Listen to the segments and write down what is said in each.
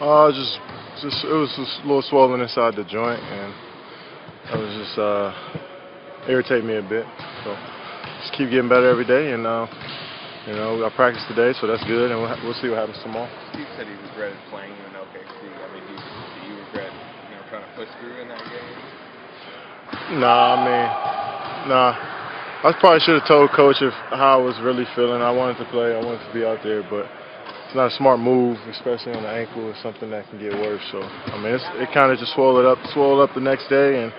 Just it was just a little swollen inside the joint, and it was just irritate me a bit. So just keep getting better every day, and I practiced today, so that's good, and we'll see what happens tomorrow. Steve said he regretted playing you in OKC. I mean, do you regret trying to push through in that game? Nah. I probably should have told Coach how I was really feeling. I wanted to play. I wanted to be out there, but it's not a smart move, especially on the ankle. It's something that can get worse. So I mean, it kind of just swelled up the next day, and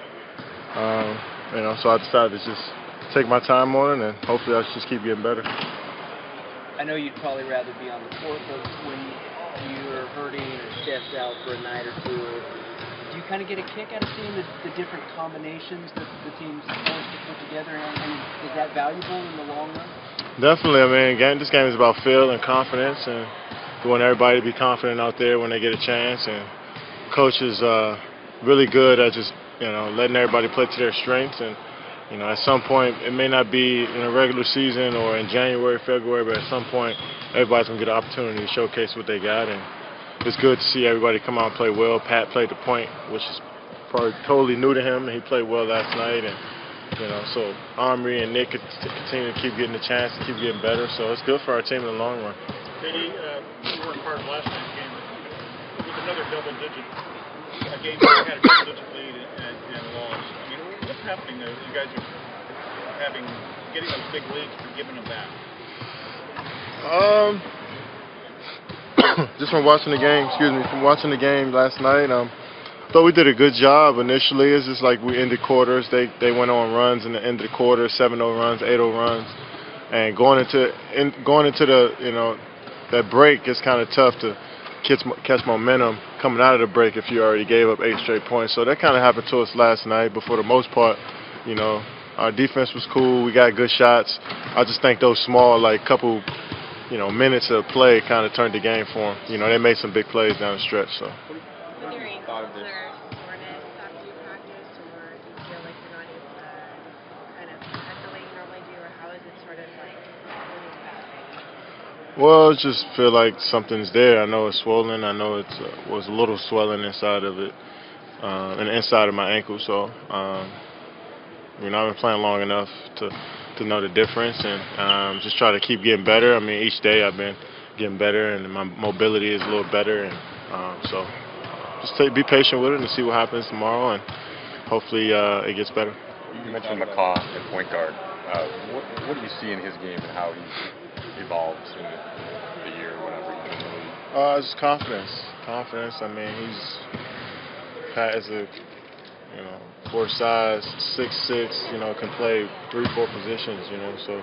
so I decided to just take my time on it, and hopefully I just keep getting better. I know you'd probably rather be on the court, but when you're hurting or stepped out for a night or two, do you kind of get a kick out of seeing the different combinations that the team's supposed to put together, and is that valuable in the long run? Definitely. I mean, this game is about feel and confidence, and we want everybody to be confident out there when they get a chance. And Coach is really good at just letting everybody play to their strengths. And at some point, it may not be in a regular season or in January, February, but at some point, everybody's gonna get an opportunity to showcase what they got. And it's good to see everybody come out and play well. Pat played the point, which is probably totally new to him, and he played well last night. And so Omri and Nick continue to keep getting the chance to keep getting better. So it's good for our team in the long run. Katie, you weren't part of last night's game. It was another double-digit game where you had a double-digit lead and lost. I mean, what's happening there? You guys are getting those big leads and giving them back. Just from watching the game last night, thought we did a good job initially. It's just like we ended quarters. They went on runs in the end of the quarter, 7-0 runs, 8-0 runs, and going into the that break, it's kind of tough to catch momentum coming out of the break if you already gave up 8 straight points. So that kind of happened to us last night. But for the most part, our defense was cool. We got good shots. I just think those small couple minutes of play kind of turned the game for them. They made some big plays down the stretch. So. With your ankles, is there soreness after you practice, or do you feel like you're not able to kind of cut the way you normally do, or how is it sort of like moving back? Well, I just feel like something's there. I know it's swollen. I know it was a little swelling inside of it, and the inside of my ankle. So, I've been playing long enough to know the difference, and just try to keep getting better. I mean, each day I've been getting better, and my mobility is a little better, and so just be patient with it and see what happens tomorrow, and hopefully it gets better. You mentioned McCaw at point guard. What do you see in his game and how he's evolved through the year, whatever he's been in the league? Just confidence. I mean, Pat is a for size, 6'6", can play 3-4 positions, so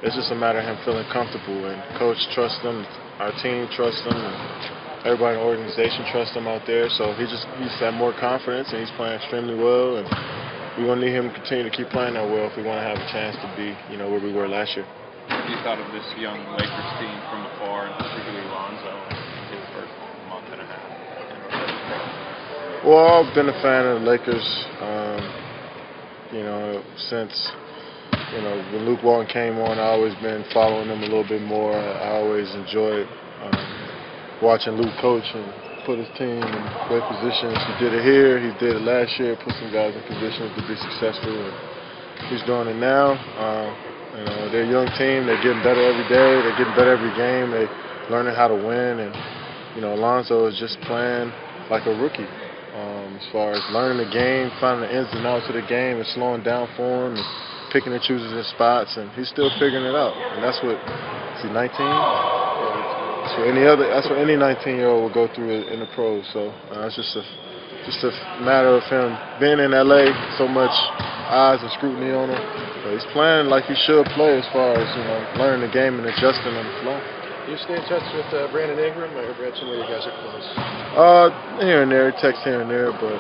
it's just a matter of him feeling comfortable, and Coach trusts him, our team trusts him, and everybody in the organization trusts him out there. So he's had more confidence, and he's playing extremely well, and we're going to need him to continue to keep playing that well if we want to have a chance to be, where we were last year. What have you thought of this young Lakers team from afar, and particularly Lonzo in his first month and a half? Well, I've been a fan of the Lakers, since, when Luke Walton came on. I've always been following them a little bit more. I always enjoyed watching Luke coach and put his team in great positions. He did it here, he did it last year, put some guys in positions to be successful, and he's doing it now. They're a young team, they're getting better every day, they're getting better every game, they're learning how to win, and, Alonzo is just playing like a rookie. As far as learning the game, finding the ins and outs of the game, and slowing down for him, and picking and choosing his spots, and he's still figuring it out. And that's what, is he 19? That's what any 19-year-old will go through in the pros. So it's just a matter of him being in LA, so much eyes and scrutiny on him. But he's playing like he should play as far as learning the game and adjusting on the floor. Do you stay in touch with Brandon Ingram? I read some of you guys are close. Here and there, text here and there, but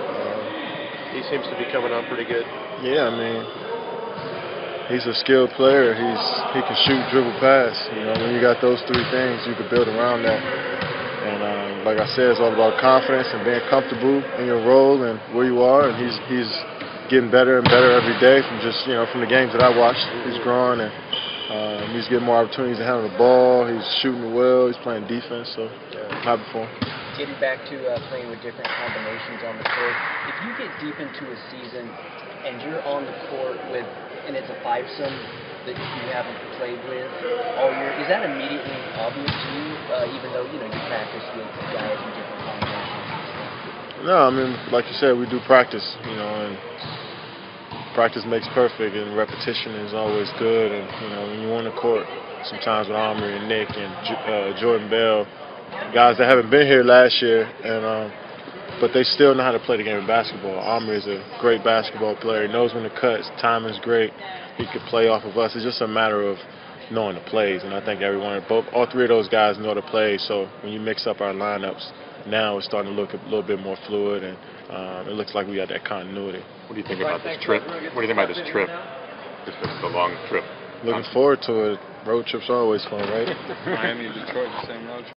he seems to be coming on pretty good. Yeah, I mean, he's a skilled player. He can shoot, dribble, pass. When you got those 3 things, you can build around that. And like I said, it's all about confidence and being comfortable in your role and where you are. And he's getting better and better every day from just from the games that I watched. He's growing, and he's getting more opportunities to handle the ball. He's shooting well. He's playing defense. So I'm happy for him. getting back to playing with different combinations on the court. If you get deep into a season and you're on the court with, and it's a fivesome that you haven't played with all year, is that immediately obvious to you, even though you practice with guys in different combinations? No, I mean, like you said, we do practice, and practice makes perfect, and repetition is always good. And when you're on the court, sometimes with Omri and Nick and Jordan Bell, guys that haven't been here last year, and but they still know how to play the game of basketball. Omri is a great basketball player. He knows when to cut. His timing's great. He could play off of us. It's just a matter of knowing the plays, and I think all three of those guys know the plays. So when you mix up our lineups, now it's starting to look a little bit more fluid, and it looks like we got that continuity. What do you think about this trip? What do you think about this trip? Just the long trip. Looking forward to it. Road trips are always fun, right? Miami, Detroit, the same road trip.